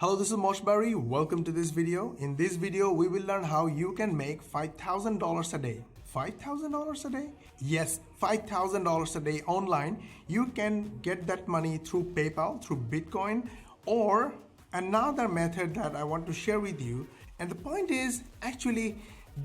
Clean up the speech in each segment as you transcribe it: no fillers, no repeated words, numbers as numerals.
Hello, this is Mosh Bari. Welcome to this video. In this video, we will learn how you can make $5,000 a day. $5,000 a day? Yes, $5,000 a day online. You can get that money through PayPal, through Bitcoin, or another method that I want to share with you. And the point is, actually,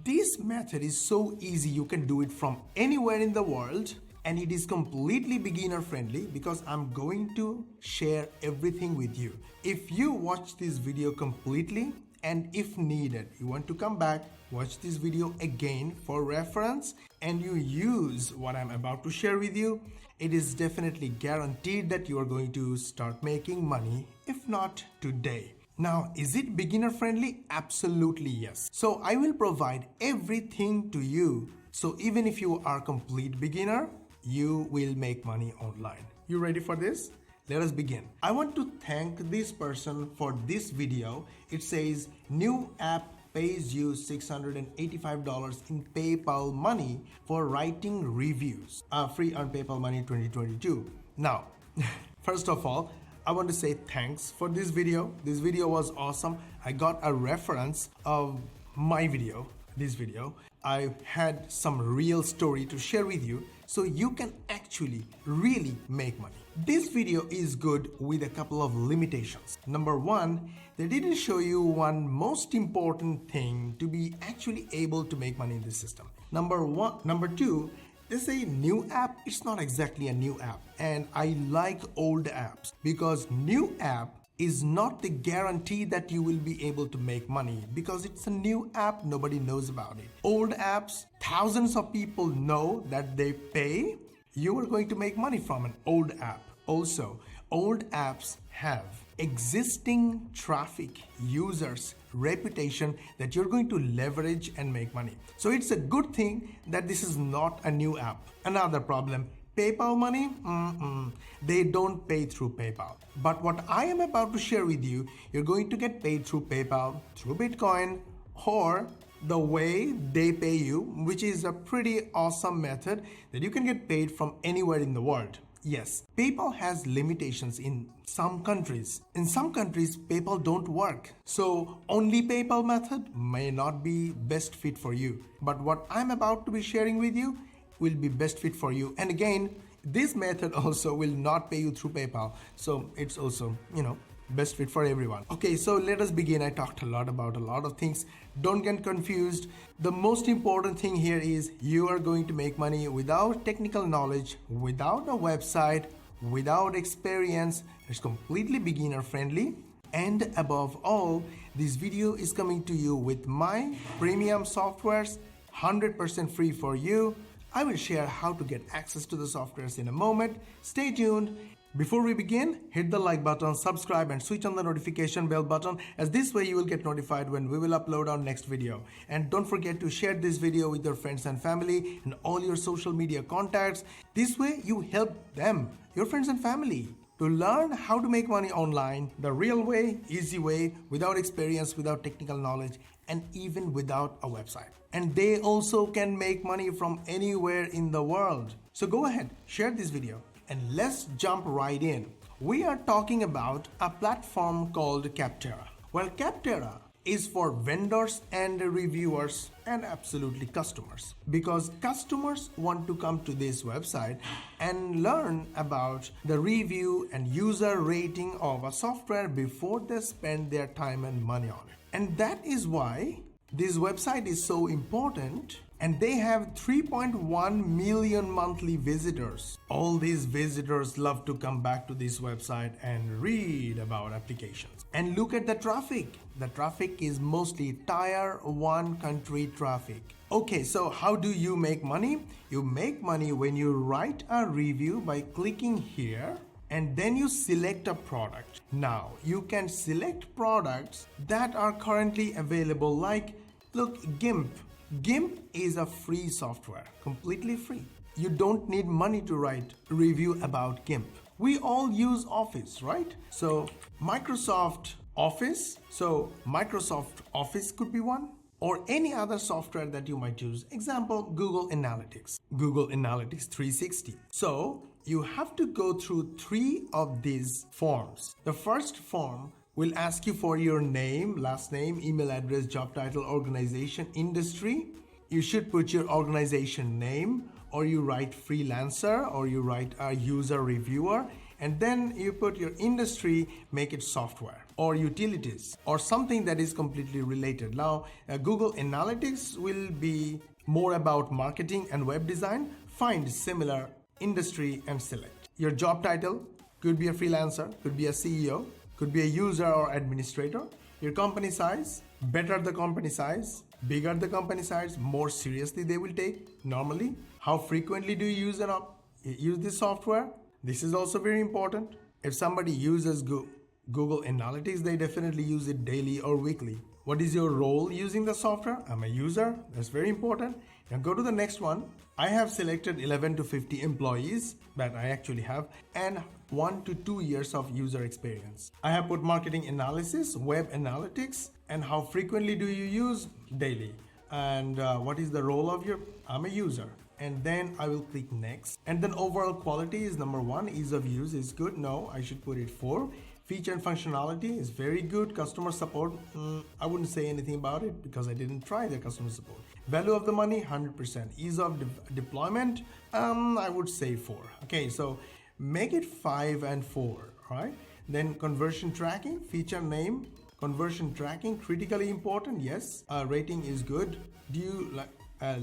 this method is so easy. You can do it from anywhere in the world. And it is completely beginner friendly because I'm going to share everything with you. If you watch this video completely and if needed, you want to come back, watch this video again for reference and you use what I'm about to share with you, it is definitely guaranteed that you are going to start making money, if not today. Now, is it beginner friendly? Absolutely yes. So I will provide everything to you. So even if you are a complete beginner, you will make money online. You ready for this? Let us begin. I want to thank this person for this video. It says new app pays you $685 in PayPal money for writing reviews. Free on PayPal money 2022. Now, first of all, I want to say thanks for this video. This video was awesome. I got a reference of my video, this video. I had some real story to share with you so you can actually really make money. This video is good with a couple of limitations. Number one, they didn't show you one most important thing to be actually able to make money in this system. Number two, they say new app. It's not exactly a new app. And I like old apps because new app is not the guarantee that you will be able to make money because it's a new app, nobody knows about it. Old apps, thousands of people know that they pay, you are going to make money from an old app. Also, old apps have existing traffic, users, reputation that you're going to leverage and make money. So it's a good thing that this is not a new app. Another problem, PayPal money? They don't pay through PayPal. But what I am about to share with you, you're going to get paid through PayPal, through Bitcoin, or the way they pay you, which is a pretty awesome method that you can get paid from anywhere in the world. Yes, PayPal has limitations in some countries. In some countries, PayPal don't work. So only PayPal method may not be best fit for you. But what I'm about to be sharing with you will be best fit for you. And again, this method also will not pay you through PayPal. So it's also, best fit for everyone. Okay, so let us begin. I talked a lot about a lot of things. Don't get confused. The most important thing here is you are going to make money without technical knowledge, without a website, without experience. It's completely beginner friendly. And above all, this video is coming to you with my premium softwares, 100% free for you. I will share how to get access to the softwares in a moment. Stay tuned. Before we begin, hit the like button, subscribe and switch on the notification bell button as this way you will get notified when we will upload our next video. And don't forget to share this video with your friends and family and all your social media contacts. This way you help them, your friends and family, to learn how to make money online the real way, easy way, without experience, without technical knowledge, and even without a website. And they also can make money from anywhere in the world. So go ahead, share this video and let's jump right in. We are talking about a platform called Capterra. Well, Capterra is for vendors and reviewers and absolutely customers because customers want to come to this website and learn about the review and user rating of a software before they spend their time and money on it. And that is why this website is so important, and they have 3.1 million monthly visitors. All these visitors love to come back to this website and read about applications. And look at the traffic. The traffic is mostly tier 1 country traffic. Okay, so how do you make money? You make money when you write a review by clicking here and then you select a product. Now, you can select products that are currently available like, look, GIMP. GIMP is a free software, completely free. You don't need money to write a review about GIMP. We all use Office, right? So Microsoft Office could be one, or any other software that you might use. Example, Google Analytics 360. So you have to go through 3 of these forms. The first form will ask you for your name, last name, email address, job title, organization, industry. You should put your organization name, or you write freelancer, or you write a user reviewer, and then you put your industry, make it software or utilities or something that is completely related. Now, Google Analytics will be more about marketing and web design. Find similar industry and select. Your job title could be a freelancer, could be a CEO, could be a user or administrator. Your company size, better the company size, bigger the company size, more seriously they will take normally. How frequently do you use this software? This is also very important. If somebody uses Google Analytics, they definitely use it daily or weekly. What is your role using the software? I'm a user. That's very important. Now go to the next one. I have selected 11 to 50 employees that I actually have and 1 to 2 years of user experience. I have put marketing analysis, web analytics, and how frequently do you use? Daily. And what is the role of I'm a user. And then I will click next. And then overall quality is number 1. Ease of use is good. No, I should put it 4. Feature and functionality is very good. Customer support, I wouldn't say anything about it because I didn't try the customer support. Value of the money, 100%. Ease of deployment, I would say 4. Okay, so make it 5 and 4, right? Then conversion tracking, feature name, conversion tracking, critically important, yes. Rating is good. Do you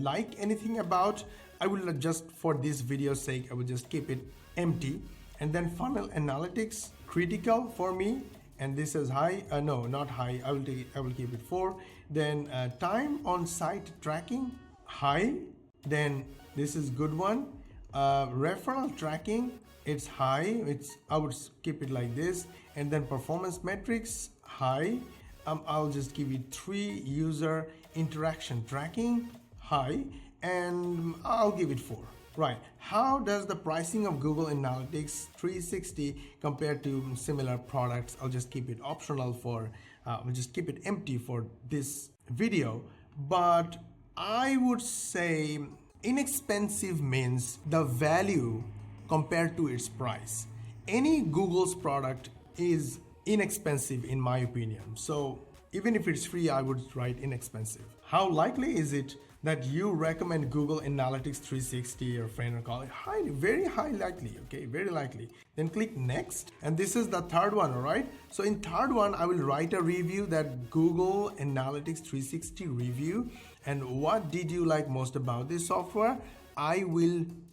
like anything about? I will just, for this video's sake, I will just keep it empty. And then funnel analytics, critical for me, and this is high. No, not high. I will keep it 4. Then time on site tracking, high. Then this is good one. Referral tracking, it's high. I would keep it like this. And then performance metrics, high. I'll just give it 3. User interaction tracking, high, and I'll give it 4. Right. How does the pricing of Google Analytics 360 compare to similar products? I'll just keep it optional we'll just keep it empty for this video. But I would say inexpensive means the value compared to its price. Any Google's product is inexpensive in my opinion. So even if it's free, I would write inexpensive. How likely is it that you recommend Google Analytics 360 your friend or colleague? Highly, very high likely, okay, very likely. Then click next, and this is the third one, all right? So in third one, I will write a review, that Google Analytics 360 review, and what did you like most about this software?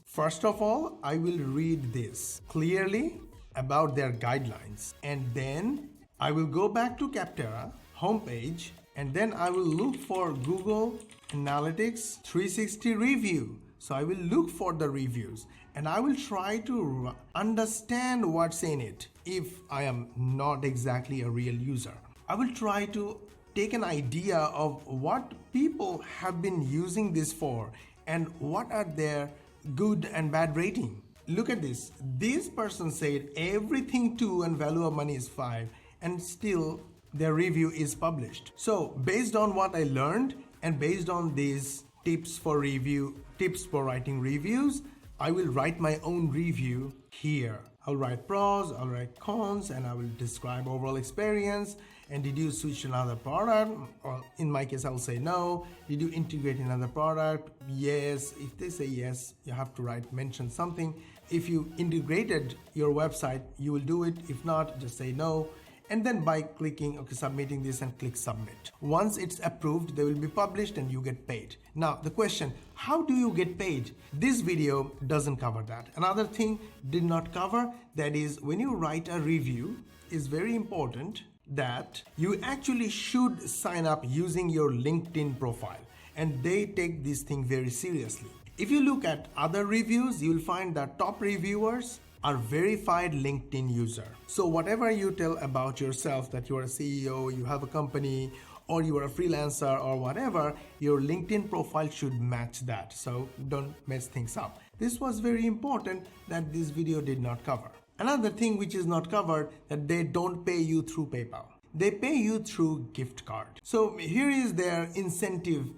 First of all, I will read this clearly about their guidelines, and then I will go back to Capterra homepage, and then I will look for Google Analytics 360 review. So I will look for the reviews and I will try to understand what's in it. If I am not exactly a real user, I will try to take an idea of what people have been using this for and what are their good and bad rating. Look at this. This person said everything 2 and value of money is 5, and still their review is published. So based on what I learned and based on these tips for writing reviews, I will write my own review here. I'll write pros, I'll write cons, and I will describe overall experience. And did you switch to another product? Or in my case, I'll say no. Did you integrate another product? Yes. If they say yes, you have to mention something. If you integrated your website, you will do it. If not, just say no. And then by clicking, submitting this, and click submit. Once it's approved, they will be published and you get paid. Now the question, how do you get paid? This video doesn't cover that. Another thing did not cover, that is when you write a review, is very important that you actually should sign up using your LinkedIn profile, and they take this thing very seriously. If you look at other reviews, you will find that top reviewers are verified LinkedIn user. So whatever you tell about yourself, that you are a CEO, you have a company, or you are a freelancer or whatever, your LinkedIn profile should match that. So don't mess things up. This was very important that this video did not cover. Another thing which is not covered, that they don't pay you through PayPal. They pay you through gift card. So here is their incentive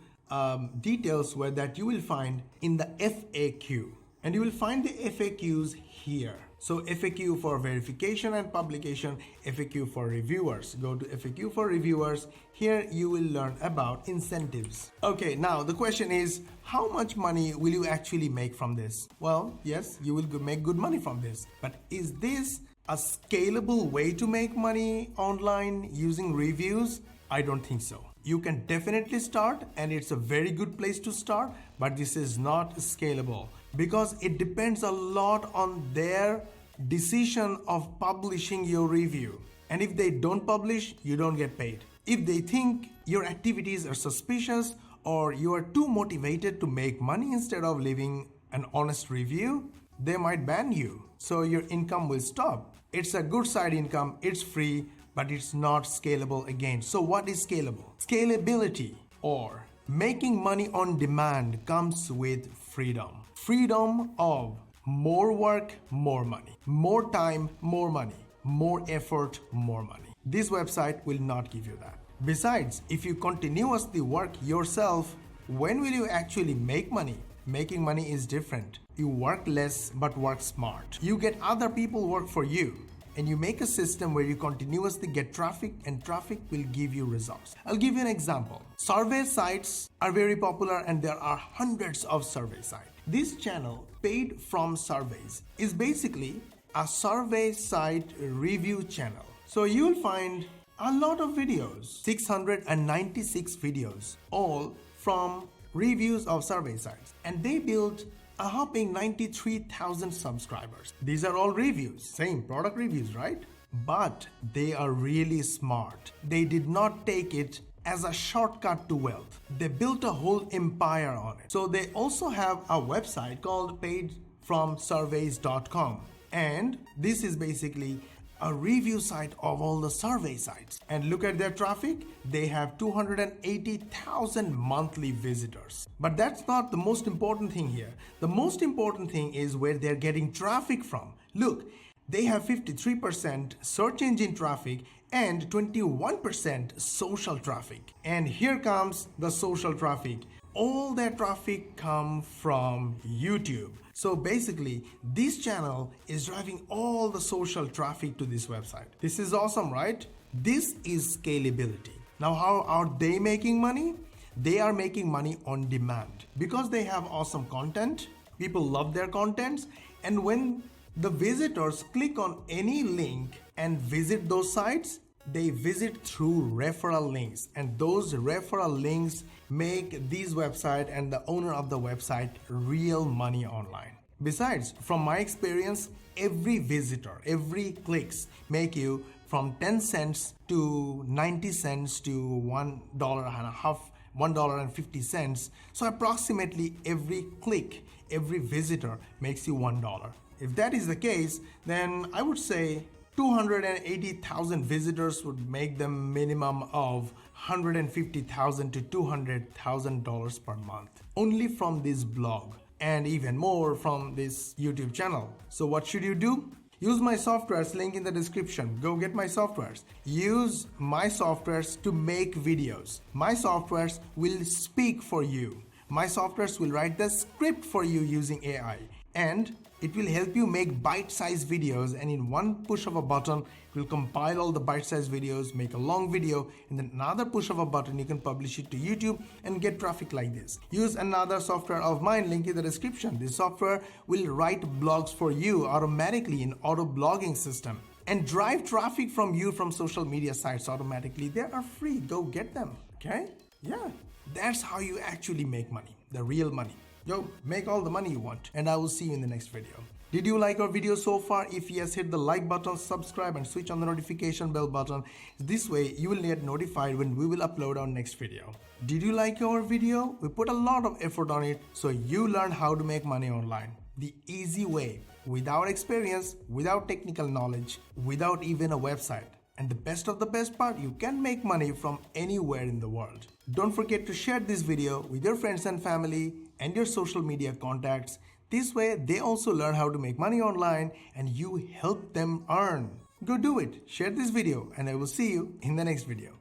details that you will find in the FAQ. And you will find the FAQs here. So FAQ for verification and publication, FAQ for reviewers. Go to FAQ for reviewers. Here you will learn about incentives. Okay, now the question is, how much money will you actually make from this? Well, yes, you will make good money from this. But is this a scalable way to make money online using reviews? I don't think so. You can definitely start, and it's a very good place to start, but this is not scalable because it depends a lot on their decision of publishing your review. And if they don't publish, you don't get paid. If they think your activities are suspicious or you are too motivated to make money instead of leaving an honest review, they might ban you. So your income will stop. It's a good side income, it's free, but it's not scalable again. So what is scalable? Scalability or making money on demand comes with freedom. Freedom of more work, more money. More time, more money. More effort, more money. This website will not give you that. Besides, if you continuously work yourself, when will you actually make money? Making money is different. You work less but work smart. You get other people work for you. And you make a system where you continuously get traffic, and traffic will give you results. I'll give you an example. Survey sites are very popular and there are hundreds of survey sites. This channel, Paid from Surveys, is basically a survey site review channel. So you'll find a lot of videos, 696 videos, all from reviews of survey sites. And they built a whopping 93,000 subscribers. These are all reviews, same product reviews, right? But they are really smart. They did not take it as a shortcut to wealth. They built a whole empire on it. So they also have a website called paidfromsurveys.com. And this is basically a review site of all the survey sites. And look at their traffic. They have 280,000 monthly visitors. But that's not the most important thing here. The most important thing is where they're getting traffic from. Look, they have 53% search engine traffic and 21% social traffic. And here comes the social traffic. All their traffic come from YouTube. So basically, this channel is driving all the social traffic to this website. This is awesome, right? This is scalability. Now, how are they making money? They are making money on demand because they have awesome content. People love their contents. And when the visitors click on any link and visit those sites, they visit through referral links, and those referral links make these website and the owner of the website real money online. Besides, from my experience, every visitor, every clicks make you from 10 cents to 90 cents to $1.50, $1.50. So approximately every click, every visitor makes you $1. If that is the case, then I would say 280,000 visitors would make them minimum of $150,000 to $200,000 per month only from this blog, and even more from this YouTube channel. So what should you do? Use my softwares, link in the description. Go get my softwares. Use my softwares to make videos. My softwares will speak for you. My softwares will write the script for you using AI. And it will help you make bite-sized videos, and in one push of a button, it will compile all the bite-sized videos, make a long video, and then another push of a button, you can publish it to YouTube and get traffic like this. Use another software of mine, link in the description. This software will write blogs for you automatically in auto blogging system and drive traffic from you from social media sites automatically. They are free. Go get them. Okay? Yeah. That's how you actually make money, the real money. Go make all the money you want, and I will see you in the next video. Did you like our video so far? If yes, hit the like button, subscribe, and switch on the notification bell button. This way you will get notified when we will upload our next video. Did you like our video? We put a lot of effort on it, so you learn how to make money online. The easy way, without experience, without technical knowledge, without even a website. And the best of the best part, you can make money from anywhere in the world. Don't forget to share this video with your friends and family and your social media contacts. This way, they also learn how to make money online and you help them earn. Go do it. Share this video and I will see you in the next video.